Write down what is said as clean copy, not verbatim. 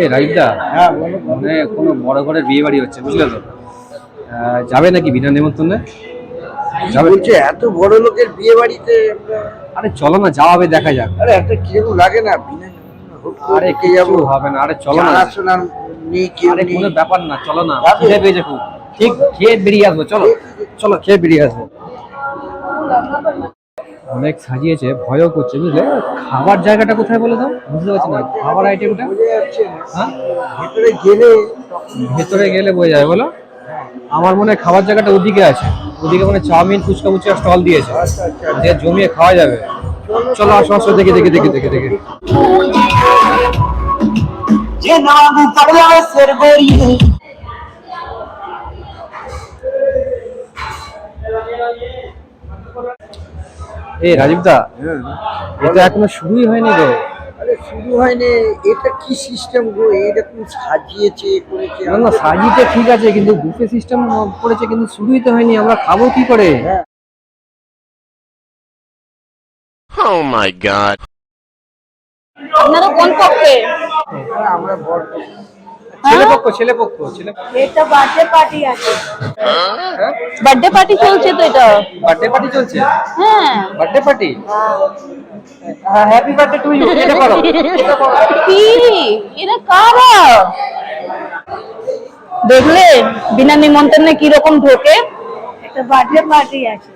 এ রাইদা, হ্যাঁ মানে কোনো বড় ঘরের বিয়ে বাড়ি হচ্ছে, বুঝলে তো? যাবে নাকি বিনা নিমন্ত্রণে? যাবে? বলছে এত বড় লোকের বিয়ে বাড়িতে আরে চলো না, যাওয়া হবে, দেখা যাক। আরে একটা কিরকম লাগে না বিনা হুট করে আরে ঢুকে কিছু যাবো, হবে না, আরে চলো না। জানাশোনা নেই, কেউ আরে নেই। কোনো ব্যাপার না, চলো না, যাবে? খিদে পেয়েছে খুব। ঠিক খেয়ে বেরিয়ে আসবো, চলো চলো খেয়ে বেরিয়ে আসবো। অনেক সাজিয়েছে, ভয়ও করছে, বুঝলে? খাবার জায়গাটা কোথায় বলে দাও, বুঝতে পারছি না খাবার আইটেমটা। বোঝা যাচ্ছে না। হ্যাঁ, ভেতরে গেলে ভেতরে গেলে বোঝা যাবে বলো। আমার মনে হয় খাবার জায়গাটা ওদিকে আছে, ওদিকে মানে চাউমিন ফুচকা ফুচকা স্টল দিয়েছে, আচ্ছা আচ্ছা যে জমিয়ে খাওয়া যাবে। চলো আসো আসো, দেখি দেখি দেখি দেখি দেখি। এই রাজীব দা, এটা এখনো শুরুই হয়নি গো। আরে শুরু হয়নি, এটা কি সিস্টেম গো? এরকম সাজিয়েছে করেছে। না না, সাজিতে ঠিক আছে, কিন্তু বুফে সিস্টেম করেছে, কিন্তু শুরুই তো হয়নি, আমরা খাবো কি করে? হ্যাঁ। Oh my god. আপনারা কোন পক্ষে? আমরা বড় ছেলে পক্ষ, ছেলে পক্ষ, ছেলে। এটা বার্থডে পার্টি আছে। হ্যাঁ, বার্থডে পার্টি চলছে তো এটা। বার্থডে পার্টি চলছে। হ্যাঁ। Birthday party, happy birthday to you. এটা করো, এটা করো। কি এরা কারা? দেখলে বিনা নিমন্ত্রণে কি রকম ঢোকে? একটা বার্থডে পার্টি আছে।